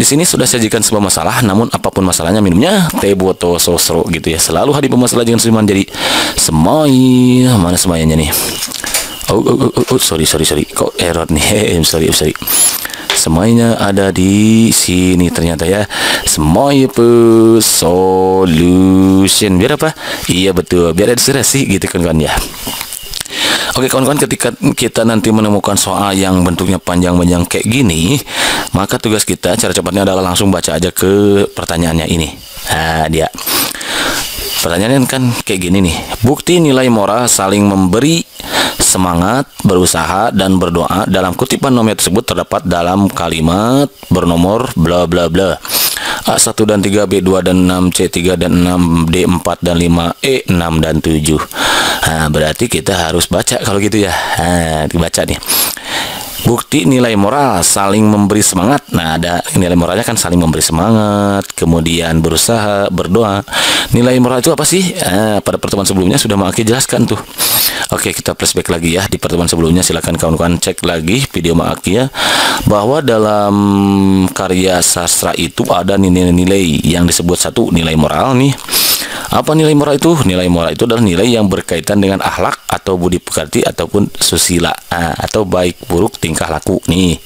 Di sini sudah sajikan sebuah masalah, namun apapun masalahnya minumnya teh botol sosro gitu ya. Selalu hadir pemasalah jangan senyuman jadi semai. Mana semuanya nih? Sorry. Kok error nih? Sorry. Semuanya ada di sini ternyata ya. Semuanya solution. Biar apa? Iya betul. Biar ada sih gitu kan ya. Oke kawan-kawan, ketika kita nanti menemukan soal yang bentuknya panjang-panjang kayak gini, maka tugas kita cara cepatnya adalah langsung baca aja ke pertanyaannya ini. Nah dia pertanyaannya kan kayak gini nih. Bukti nilai moral saling memberi semangat, berusaha, dan berdoa dalam kutipan nomor tersebut terdapat dalam kalimat bernomor bla bla bla. A1 dan 3, B2 dan 6, C3 dan 6, D4 dan 5, E6 dan 7. Nah, berarti kita harus baca kalau gitu ya. Nah, dibaca nih. Bukti nilai moral saling memberi semangat. Nah, ada nilai moralnya kan saling memberi semangat, kemudian berusaha, berdoa. Nilai moral itu apa sih? Pada pertemuan sebelumnya sudah Maaki jelaskan tuh. Oke, kita flashback lagi ya di pertemuan sebelumnya. Silakan kawan-kawan cek lagi video Maaki ya, bahwa dalam karya sastra itu ada nilai-nilai yang disebut satu nilai moral nih. Apa nilai moral itu? Nilai moral itu adalah nilai yang berkaitan dengan akhlak atau budi pekerti ataupun susila atau baik buruk tingkah laku nih.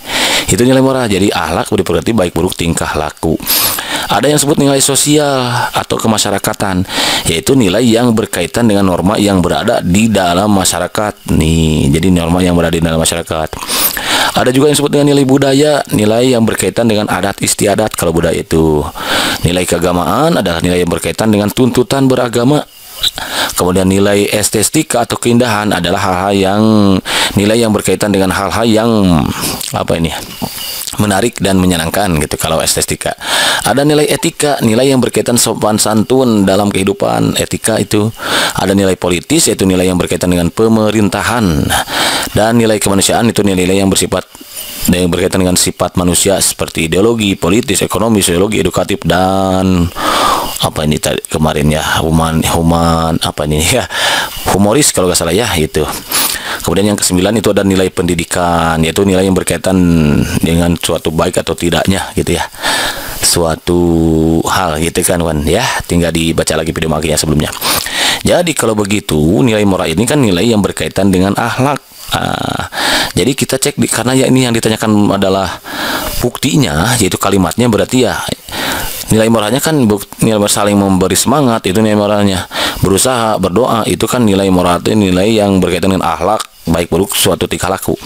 Itu nilai moral. Jadi akhlak, budi pekerti, baik buruk tingkah laku. Ada yang disebut nilai sosial atau kemasyarakatan, yaitu nilai yang berkaitan dengan norma yang berada di dalam masyarakat nih. Jadi norma yang berada di dalam masyarakat. Ada juga yang disebut dengan nilai budaya, nilai yang berkaitan dengan adat istiadat kalau budaya itu. Nilai keagamaan adalah nilai yang berkaitan dengan tuntutan beragama. Kemudian nilai estetika atau keindahan adalah nilai yang berkaitan dengan hal-hal yang menarik dan menyenangkan gitu kalau estetika. Ada nilai etika, nilai yang berkaitan sopan santun dalam kehidupan. Etika itu ada nilai politis, yaitu nilai yang berkaitan dengan pemerintahan. Dan nilai kemanusiaan itu nilai yang berkaitan dengan sifat manusia seperti ideologi, politis, ekonomi, sosiologi, edukatif, dan kemarin ya humoris kalau nggak salah ya itu. Kemudian yang ke-9 itu ada nilai pendidikan, yaitu nilai yang berkaitan dengan suatu baik atau tidaknya gitu ya, suatu hal gitu kan ya. Tinggal dibaca lagi video maginya sebelumnya. Jadi kalau begitu nilai moral ini kan nilai yang berkaitan dengan akhlak. Jadi kita cek karena ya ini yang ditanyakan adalah buktinya, yaitu kalimatnya, berarti ya nilai moralnya kan nilai saling memberi semangat, itu nilai moralnya. Berusaha, berdoa, itu kan nilai moral, itu nilai yang berkaitan dengan akhlak, baik buruk suatu tingkah laku.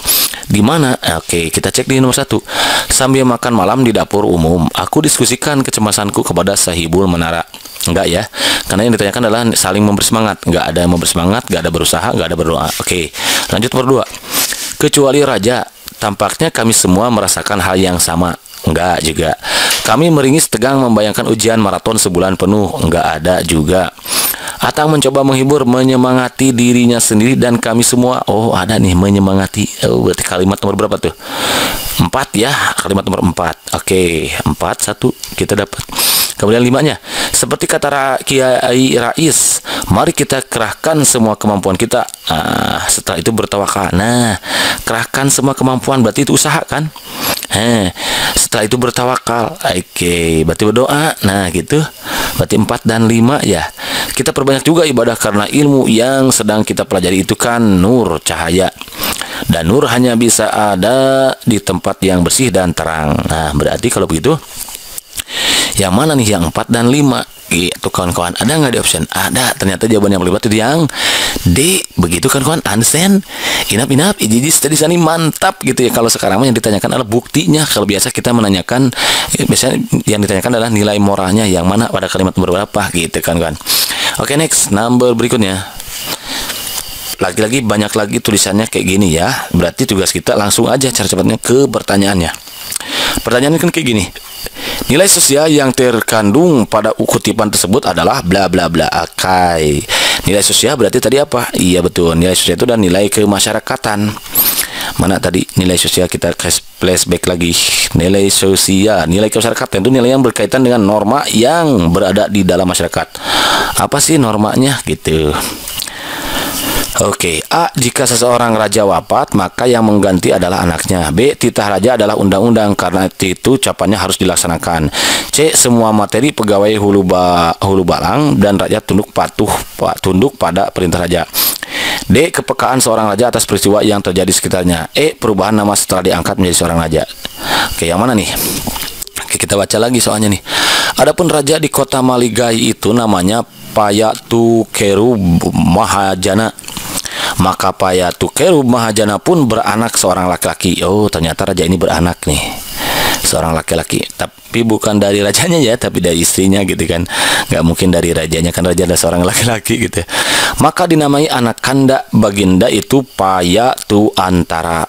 Di mana? Oke, kita cek di nomor 1. Sambil makan malam di dapur umum, aku diskusikan kecemasanku kepada sahibul menara. Enggak ya, karena yang ditanyakan adalah saling memberi semangat. Enggak ada memberi semangat, enggak ada berusaha, enggak ada berdoa. Oke, lanjut nomor 2. Kecuali raja, tampaknya kami semua merasakan hal yang sama. Enggak juga. Kami meringis tegang membayangkan ujian maraton sebulan penuh. Enggak ada juga. Atang mencoba menghibur, menyemangati dirinya sendiri dan kami semua. Oh, ada nih menyemangati. Oh, berarti kalimat nomor berapa tuh? 4 ya, kalimat nomor 4. Oke, 4, 1 kita dapat. Kemudian 5-nya, seperti kata Kiai Rais, mari kita kerahkan semua kemampuan kita. Setelah itu bertawakal. Nah, kerahkan semua kemampuan berarti itu usaha kan? Setelah itu bertawakal. Oke, berarti berdoa. Nah, gitu. Berarti 4 dan 5 ya. Kita perbanyak juga ibadah karena ilmu yang sedang kita pelajari itu kan nur, cahaya. Dan nur hanya bisa ada di tempat yang bersih dan terang. Nah, berarti kalau begitu yang mana nih yang 4 dan 5? Gitu kawan-kawan. Ada nggak di option? Ada. Ternyata jawaban yang paling betul itu yang D. Begitu kan kawan? Understand? Inap. Jadi tadi sana mantap gitu ya. Kalau sekarang yang ditanyakan adalah buktinya. Kalau biasa kita menanyakan, biasanya yang ditanyakan adalah nilai moralnya yang mana pada kalimat nomor berapa gitu kan kawan. Oke, next. Number berikutnya. Lagi-lagi banyak lagi tulisannya kayak gini ya. Berarti tugas kita langsung aja cara cepatnya ke pertanyaannya. Pertanyaannya kan kayak gini. Nilai sosial yang terkandung pada kutipan tersebut adalah bla bla bla. Oke. Nilai sosial berarti tadi apa? Iya betul. Nilai sosial itu dan nilai kemasyarakatan. Mana tadi nilai sosial? Kita flashback lagi. Nilai sosial, nilai kemasyarakatan itu nilai yang berkaitan dengan norma yang berada di dalam masyarakat. Apa sih normanya gitu? Oke, A. Jika seseorang raja wafat, maka yang mengganti adalah anaknya. B. Titah raja adalah undang-undang, karena itu ucapannya harus dilaksanakan. C. Semua materi pegawai hulu balang dan rakyat tunduk pada perintah raja. D. Kepekaan seorang raja atas peristiwa yang terjadi sekitarnya. E. Perubahan nama setelah diangkat menjadi seorang raja. Oke, yang mana nih? Oke, kita baca lagi soalnya nih. Adapun raja di kota Maligai itu namanya Payatukeru Mahajana. Maka Payatukeru Mahajana pun beranak seorang laki-laki. Oh, ternyata raja ini beranak nih, seorang laki-laki. Tapi bukan dari rajanya ya, tapi dari istrinya gitu kan. Nggak mungkin dari rajanya, kan raja adalah seorang laki-laki gitu. Maka dinamai anak kanda baginda itu Payatu Antara.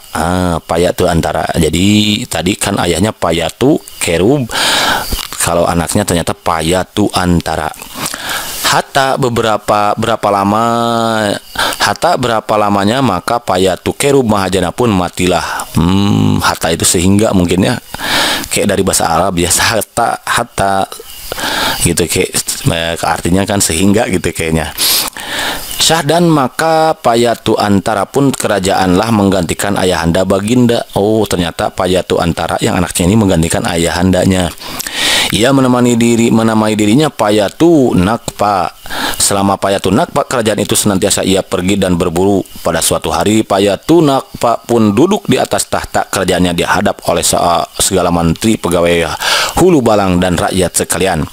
Payatu Antara. Jadi tadi kan ayahnya Payatukeru, kalau anaknya ternyata Payatu Antara. Hatta berapa lamanya maka Payatukeru Mahajana pun matilah. Hatta itu sehingga mungkin ya, kayak dari bahasa Arab biasa hatta gitu, kayak artinya kan sehingga gitu kayaknya. Syahdan maka Payatu Antara pun kerajaanlah menggantikan ayahanda baginda. Oh, ternyata Payatu Antara yang anaknya ini menggantikan ayahandanya. Ia menamai dirinya Payatu Nakpa. Selama Payatu Nakpa, kerajaan itu senantiasa ia pergi dan berburu. Pada suatu hari Payatu Nakpa pun duduk di atas tahta kerajaannya, dihadap oleh segala menteri, pegawai hulu balang dan rakyat sekalian.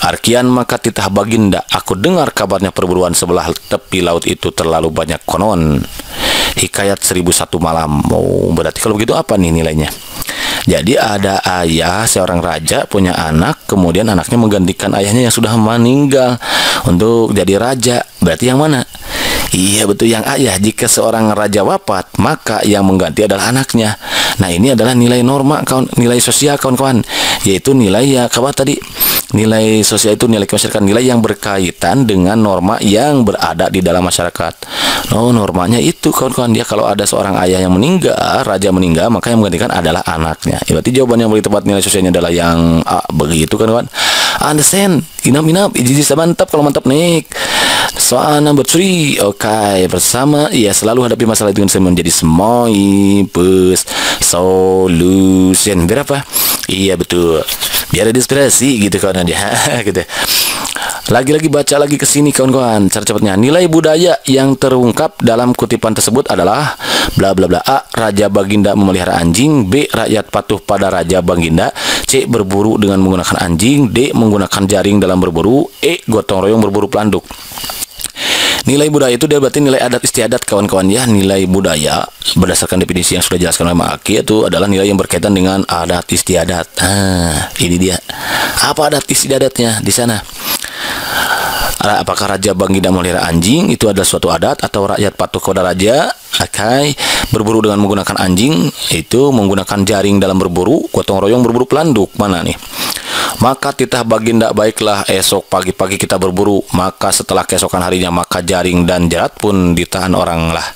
Arkian maka titah baginda, aku dengar kabarnya perburuan sebelah tepi laut itu terlalu banyak konon. Hikayat 1001 malam. Oh, berarti kalau begitu apa nih nilainya? Jadi ada ayah seorang raja punya anak, kemudian anaknya menggantikan ayahnya yang sudah meninggal untuk jadi raja. Berarti yang mana? Iya betul, yang ayah. Jika seorang raja wafat, maka yang mengganti adalah anaknya. Nah, ini adalah nilai norma, nilai sosial kawan-kawan, yaitu nilai ya kawan tadi. Nilai sosial itu nilai kemasyarakatan, nilai yang berkaitan dengan norma yang berada di dalam masyarakat. Oh, normanya itu kawan-kawan, dia kalau ada seorang ayah yang meninggal, raja meninggal, maka yang menggantikan adalah anaknya. Ya, berarti jawaban yang paling tepat nilai sosialnya adalah yang A, begitu kan kawan. Understand? Inap, jadi mantap kalau mantap nih. Soal number 3. Oke, bersama ya selalu hadapi masalah itu dengan menjadi semua solution. Berapa? Iya betul. Biar ada inspirasi gitu kawan dia. Gitu. Lagi-lagi baca lagi ke sini kawan-kawan. Cara cepatnya, nilai budaya yang terungkap dalam kutipan tersebut adalah bla bla bla. A. Raja baginda memelihara anjing. B. Rakyat patuh pada raja baginda. C. Berburu dengan menggunakan anjing. D. Menggunakan jaring dalam berburu. E. Gotong royong berburu pelanduk. Nilai budaya itu dia berarti nilai adat istiadat kawan-kawan ya. Nilai budaya berdasarkan definisi yang sudah dijelaskan oleh Maki itu adalah nilai yang berkaitan dengan adat istiadat. Ini dia. Apa adat istiadatnya di sana? Apakah raja baginda memelihara anjing itu adalah suatu adat, atau rakyat patuh kepada raja? Oke. Berburu dengan menggunakan anjing itu menggunakan jaring dalam berburu, gotong royong berburu pelanduk. Mana nih? Maka titah baginda, baiklah esok pagi-pagi kita berburu. Maka setelah keesokan harinya, maka jaring dan jerat pun ditahan orang lah.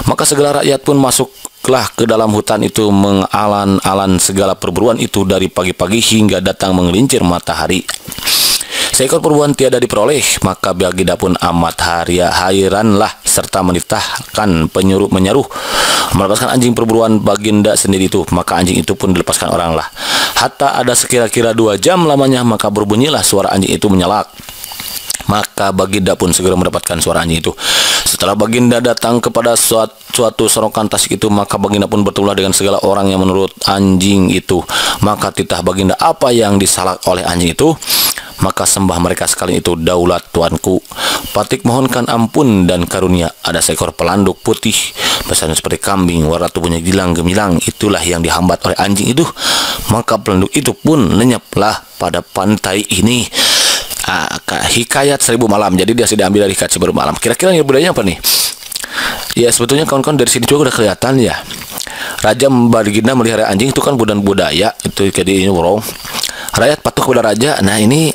Maka segala rakyat pun masuklah ke dalam hutan itu, mengalan-alan segala perburuan itu dari pagi-pagi hingga datang menggelincir matahari. Seekor perburuan tiada diperoleh, maka baginda pun amat hairanlah serta menitahkan menyeruh melepaskan anjing perburuan baginda sendiri itu. Maka anjing itu pun dilepaskan orang lah. Hatta ada sekira-kira 2 jam lamanya, maka berbunyilah suara anjing itu menyalak. Maka baginda pun segera mendapatkan suara anjing itu. Setelah baginda datang kepada suatu sorokan tasik itu, maka baginda pun bertemulah dengan segala orang yang menurut anjing itu. Maka titah baginda, apa yang disalak oleh anjing itu? Maka sembah mereka sekali itu, daulat tuanku, patik mohonkan ampun dan karunia. Ada seekor pelanduk putih besarnya seperti kambing, warna tubuhnya gilang gemilang, itulah yang dihambat oleh anjing itu. Maka pelanduk itu pun lenyaplah pada pantai ini. Hikayat 1000 malam. Jadi dia sudah ambil dari hikayat 1000 malam. Kira-kira nilai budayanya apa nih? Ya sebetulnya kawan-kawan dari sini juga udah kelihatan ya. Raja baginda melihara anjing itu kan budaya itu, jadi ini wrong. Rakyat patuh kepada raja. Nah, ini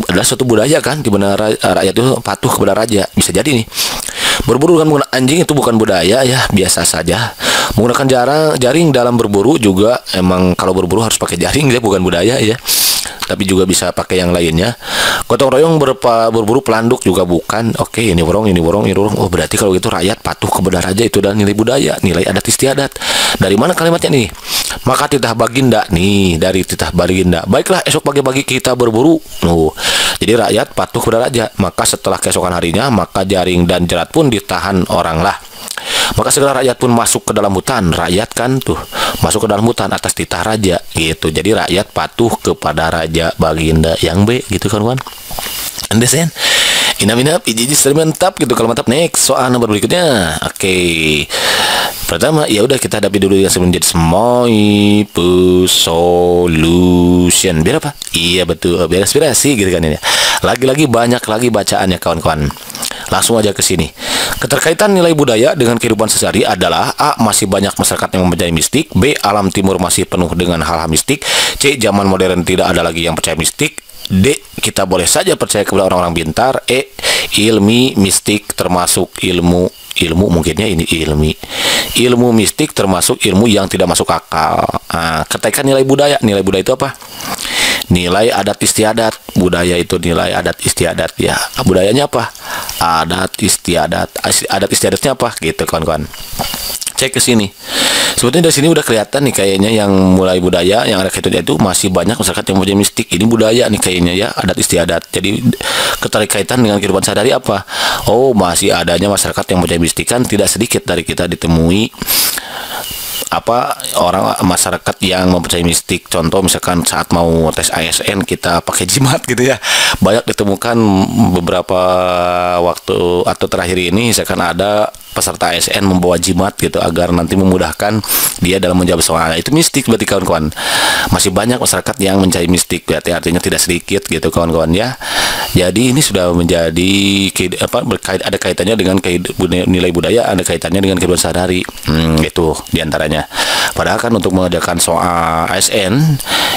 adalah suatu budaya kan, di mana rakyat itu patuh kepada raja. Bisa jadi nih. Berburu dengan menggunakan anjing itu bukan budaya ya, biasa saja. Menggunakan jaring dalam berburu juga, emang kalau berburu harus pakai jaring ya, bukan budaya ya. tapi juga bisa pakai yang lainnya. Gotong royong berburu pelanduk juga bukan. Oke, ini borong, ini borong, ini borong. Oh, berarti kalau gitu rakyat patuh kepada raja itu adalah nilai budaya, nilai adat istiadat. Dari mana kalimatnya nih? Maka titah baginda nih, dari titah baginda. Baiklah, esok pagi-pagi kita berburu. Jadi rakyat patuh kepada raja. Maka setelah keesokan harinya, maka jaring dan jerat pun ditahan orang lah. Maka segala rakyat pun masuk ke dalam hutan. Rakyat kan tuh masuk ke dalam hutan atas titah raja gitu. Jadi rakyat patuh kepada raja baginda yang B gitu kan. Understand? Inap-inap, ijiji mantap gitu. Kalau mantap, next soal nomor berikutnya. Oke. Pertama, ya udah kita hadapi dulu yang sebelum jadi semoi solution. Biar apa? Iya betul, biar inspirasi gitu kan ini. Lagi-lagi banyak lagi bacaannya kawan-kawan. Langsung aja ke sini. Keterkaitan nilai budaya dengan kehidupan sehari-hari adalah A. Masih banyak masyarakat yang mempercayai mistik. B. Alam timur masih penuh dengan hal-hal mistik. C. Zaman modern tidak ada lagi yang percaya mistik. D. Kita boleh saja percaya kepada orang-orang pintar. E. Ilmi mistik termasuk ilmu mungkinnya ini ilmu mistik termasuk ilmu yang tidak masuk akal. Keterkaitan nilai budaya itu apa? Nilai adat istiadat. Budaya itu nilai adat istiadat ya. Budayanya apa? Adat istiadat. Adat istiadatnya apa? Gitu kawan-kawan. Cek ke sini. Sebetulnya dari sini udah kelihatan nih kayaknya yang mulai budaya yang ada kaitannya itu masih banyak masyarakat yang punya mistik. Ini budaya nih kayaknya ya, adat istiadat. Jadi keterkaitan dengan kehidupan sehari-hari apa? Oh, masih adanya masyarakat yang punya mistik kan tidak sedikit dari kita ditemui orang masyarakat yang mempercayai mistik. Contoh misalkan saat mau tes ASN kita pakai jimat gitu ya, banyak ditemukan beberapa waktu atau terakhir ini misalkan ada peserta ASN membawa jimat gitu agar nanti memudahkan dia dalam menjawab soal. Itu mistik berarti kawan-kawan. Masih banyak masyarakat yang mencari mistik, berarti artinya tidak sedikit gitu kawan-kawan ya. Jadi ini sudah menjadi ada kaitannya dengan nilai budaya, ada kaitannya dengan kehidupan sehari-hari. Itu diantaranya. Padahal kan untuk mengerjakan soal ASN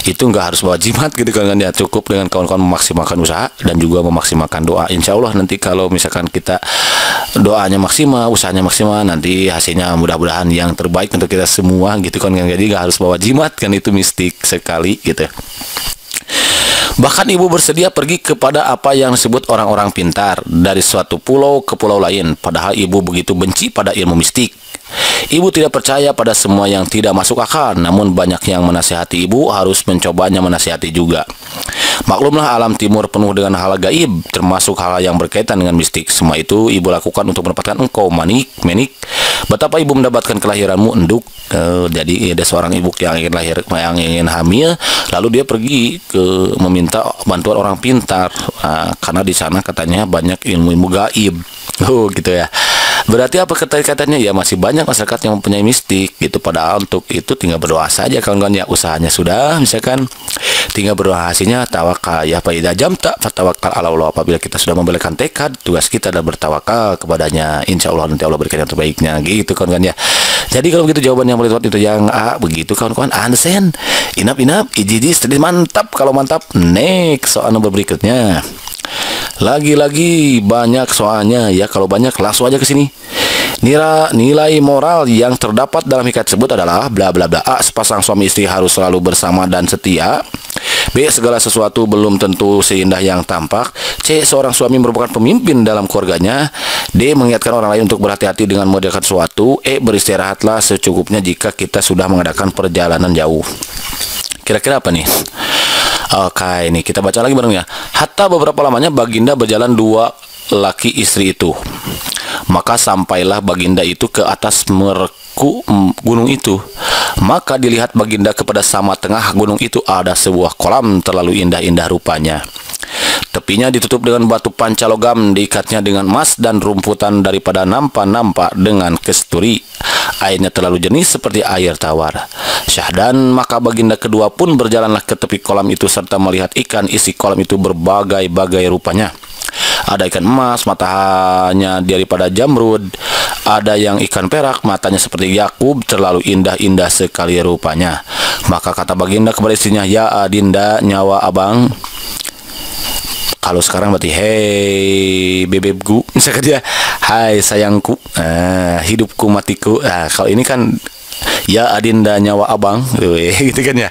itu nggak harus bawa jimat gitu kan ya, cukup dengan kawan-kawan memaksimalkan usaha dan juga memaksimalkan doa. Insya Allah nanti kalau misalkan kita doanya maksimal, usahanya maksimal, nanti hasilnya mudah-mudahan yang terbaik untuk kita semua gitu kan. Jadi nggak harus bawa jimat kan, itu mistik sekali gitu. Bahkan ibu bersedia pergi kepada apa yang disebut orang-orang pintar dari suatu pulau ke pulau lain, padahal ibu begitu benci pada ilmu mistik. Ibu tidak percaya pada semua yang tidak masuk akal, namun banyak yang menasihati ibu harus mencobanya menasihati juga. Maklumlah alam timur penuh dengan hal gaib, termasuk hal yang berkaitan dengan mistik. Semua itu ibu lakukan untuk mendapatkan engkau menik. Betapa ibu mendapatkan kelahiranmu enduk. Jadi ada seorang ibu yang ingin lahir, yang ingin hamil, lalu dia pergi ke meminta bantuan orang pintar, karena di sana katanya banyak ilmu gaib. Gitu ya. Berarti apa kata-katanya? Ya masih banyak masyarakat yang mempunyai mistik gitu. Padahal untuk itu tinggal berdoa saja kawan-kawan ya. Usahanya sudah misalkan tinggal berdoa, hasilnya tawakal ya. Fa idza jamta fatawakal ala Allah. Apabila kita sudah memberikan tekad, tugas kita adalah bertawakal kepadanya. Insya Allah nanti Allah berikan yang terbaiknya gitu kawan-kawan ya. Jadi kalau begitu jawaban yang boleh itu yang A begitu kawan-kawan. Understand? Inap ijiji sedih mantap. Kalau mantap, next soal nomor berikutnya. Lagi-lagi banyak soalnya ya. Kalau banyak langsung aja ke sini. Nilai moral yang terdapat dalam hikayat tersebut adalah bla bla bla. A. Sepasang suami istri harus selalu bersama dan setia. B. Segala sesuatu belum tentu seindah yang tampak. C. Seorang suami merupakan pemimpin dalam keluarganya. D. Mengingatkan orang lain untuk berhati-hati dengan mengerjakan sesuatu. E. Beristirahatlah secukupnya jika kita sudah mengadakan perjalanan jauh. Kira-kira apa nih? Oke, ini kita baca lagi bareng ya. Hatta beberapa lamanya baginda berjalan dua laki istri itu. Maka sampailah baginda itu ke atas merku gunung itu. Maka dilihat baginda kepada sama tengah gunung itu ada sebuah kolam terlalu indah-indah rupanya. Tepinya ditutup dengan batu pancalogam, diikatnya dengan emas dan rumputan daripada nampa-nampa dengan kesturi. Airnya terlalu jernih seperti air tawar. Syahdan, maka baginda kedua pun berjalanlah ke tepi kolam itu serta melihat ikan isi kolam itu berbagai-bagai rupanya. Ada ikan emas, matanya daripada jamrud. Ada yang ikan perak, matanya seperti Yakub, terlalu indah-indah sekali rupanya. Maka kata baginda kepada istrinya, ya adinda, nyawa abang. Kalau sekarang berarti hei bebebku, misalkan dia hai sayangku, hidupku matiku. Kalau ini kan Ya adinda nyawa abang, gitu kan ya.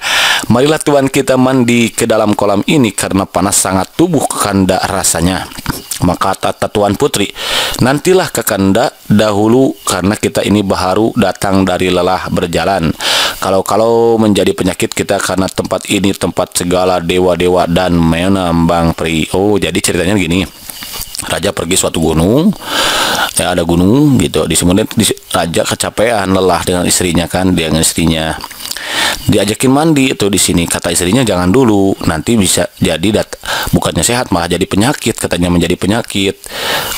Marilah Tuhan kita mandi ke dalam kolam ini karena panas sangat tubuh Kakanda rasanya. Maka kata Tuan Putri, nantilah Kakanda dahulu karena kita ini baru datang dari lelah berjalan. Kalau menjadi penyakit kita karena tempat ini tempat segala dewa-dewa dan menambang peri. Oh, jadi ceritanya gini. Raja pergi suatu gunung, ya ada gunung gitu. Raja kecapean, lelah dengan istrinya kan, dengan istrinya. Diajakin mandi itu di sini. Kata istrinya jangan dulu, nanti bisa jadi bukannya sehat malah jadi penyakit. Katanya menjadi penyakit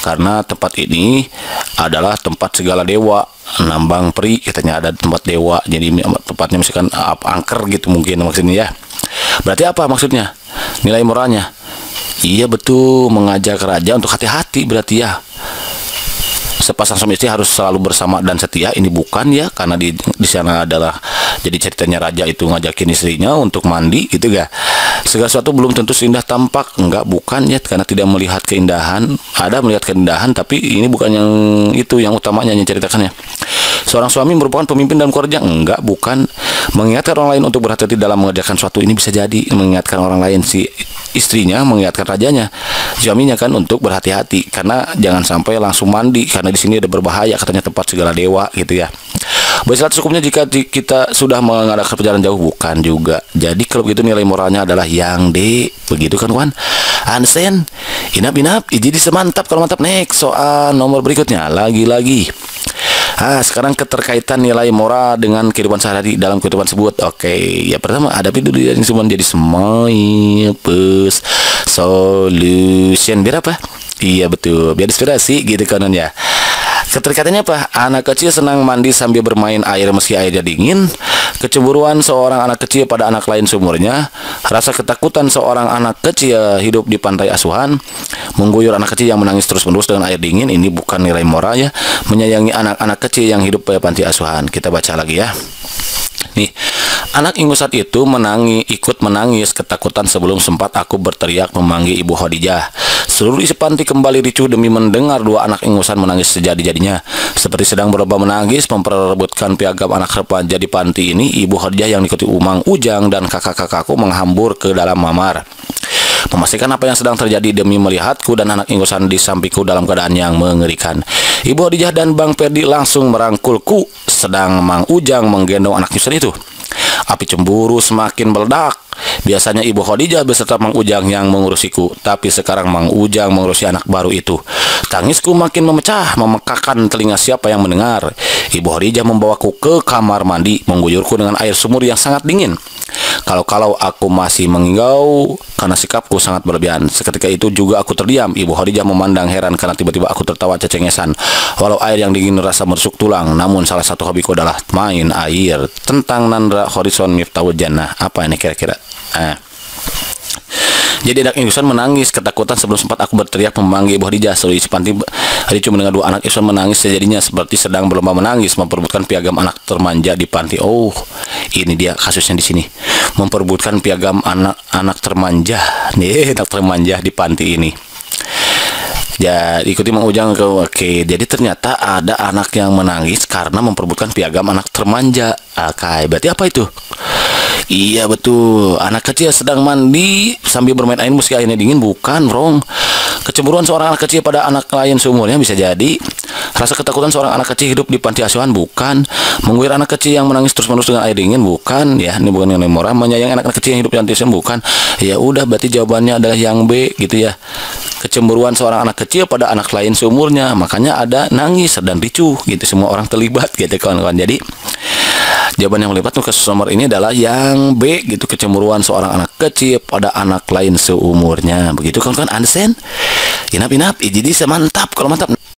karena tempat ini adalah tempat segala dewa, nambang peri. Katanya ada tempat dewa, jadi tempatnya misalkan angker gitu mungkin maksudnya ya. Berarti apa maksudnya? Nilai moralnya? Iya betul, mengajak raja untuk hati-hati berarti ya. Sepasang suami istri harus selalu bersama dan setia. Ini bukan ya, karena di sana adalah jadi ceritanya raja itu ngajakin istrinya untuk mandi gitu ya. Segala sesuatu belum tentu seindah tampak. Enggak, bukan ya, karena tidak melihat keindahan. Ada melihat keindahan, tapi ini bukan yang itu yang utamanya yang ceritakannya. Seorang suami merupakan pemimpin dalam keluarga. Enggak, bukan. Mengingatkan orang lain untuk berhati-hati dalam mengerjakan suatu ini bisa jadi mengingatkan orang lain, si istrinya mengingatkan rajanya, suaminya kan untuk berhati-hati karena jangan sampai langsung mandi karena di sini ada berbahaya katanya tempat segala dewa gitu ya. Baiklah cukupnya jika kita sudah mengadakan perjalanan jauh, bukan juga. Jadi kalau begitu nilai moralnya adalah yang D, begitu kan kawan? Ansen, inap, jadi semantap kalau mantap. Next soal nomor berikutnya lagi-lagi. Sekarang keterkaitan nilai moral dengan kehidupan sehari-hari dalam kehidupan tersebut. Oke, ya pertama hadapi dulu yang semua jadi smile plus solution. Biar apa? Iya betul, biar inspirasi gitu kan ya. Keterikaitannya apa? Anak kecil senang mandi sambil bermain air meski airnya dingin. Kecemburuan seorang anak kecil pada anak lain seumurnya. Rasa ketakutan seorang anak kecil hidup di pantai asuhan. Mengguyur anak kecil yang menangis terus-menerus dengan air dingin. Ini bukan nilai moral ya. Menyayangi anak-anak kecil yang hidup pada pantai asuhan. Kita baca lagi ya. Nih, anak ingusan itu ikut menangis ketakutan sebelum sempat aku berteriak memanggil Ibu Khadijah. Seluruh isi panti kembali ricuh demi mendengar dua anak ingusan menangis sejadi-jadinya. Seperti sedang berlomba menangis memperebutkan piagam anak remaja di panti ini, Ibu Khadijah yang diikuti Umang Ujang dan kakak-kakakku menghambur ke dalam mamar. Memastikan apa yang sedang terjadi demi melihatku dan anak ingusan di sampingku dalam keadaan yang mengerikan. Ibu Khadijah dan Bang Perdi langsung merangkulku, sedang Mang Ujang menggendong anak ingusan itu. Api cemburu semakin meledak. Biasanya Ibu Khadijah beserta Mang Ujang yang mengurusiku, tapi sekarang Mang Ujang mengurusi anak baru itu. Tangisku makin memecah, memekakan telinga siapa yang mendengar. Ibu Khadijah membawaku ke kamar mandi, mengguyurku dengan air sumur yang sangat dingin. Kalau aku masih mengigau karena sikapku sangat berlebihan. Seketika itu juga aku terdiam. Ibu Khadijah memandang heran karena tiba-tiba aku tertawa cecengesan. Walau air yang dingin rasa menusuk tulang, namun salah satu hobiku adalah main air. Tentang Nandra Horizon Miftahul Jannah. Apa ini kira-kira? Jadi anak ingusan menangis ketakutan sebelum sempat aku berteriak memanggil Ibu Khadijah. Seluruh isi panti ricuh mendengar dua anak ingusan menangis sejadinya seperti sedang berlomba menangis memperebutkan piagam anak termanja di panti. Oh, ini dia kasusnya di sini. Memperebutkan piagam anak termanja. Nih, anak termanja di panti ini. Jadi ikuti Mang Ujang ke oke. Jadi ternyata ada anak yang menangis karena memperebutkan piagam anak termanja. Oke, berarti apa itu? Iya betul, anak kecil sedang mandi sambil bermain air meski airnya dingin. Bukan, wrong. Kecemburuan seorang anak kecil pada anak lain seumurnya bisa jadi. Rasa ketakutan seorang anak kecil hidup di panti asuhan. Bukan. Mengguyur anak kecil yang menangis terus-menerus dengan air dingin. Bukan. Ya, ini bukan yang moral. Menyayangi anak kecil yang hidup di panti asuhan. Bukan. Ya udah, berarti jawabannya adalah yang B gitu ya. Kecemburuan seorang anak kecil pada anak lain seumurnya. Makanya ada nangis dan ricuh gitu. Semua orang terlibat gitu kawan-kawan. Jadi jawaban yang melibat kasus nomor ini adalah yang B gitu. Kecemburuan seorang anak kecil pada anak lain seumurnya. Begitu kawan-kawan. Understand? Inap, jadi semantap kalau mantap.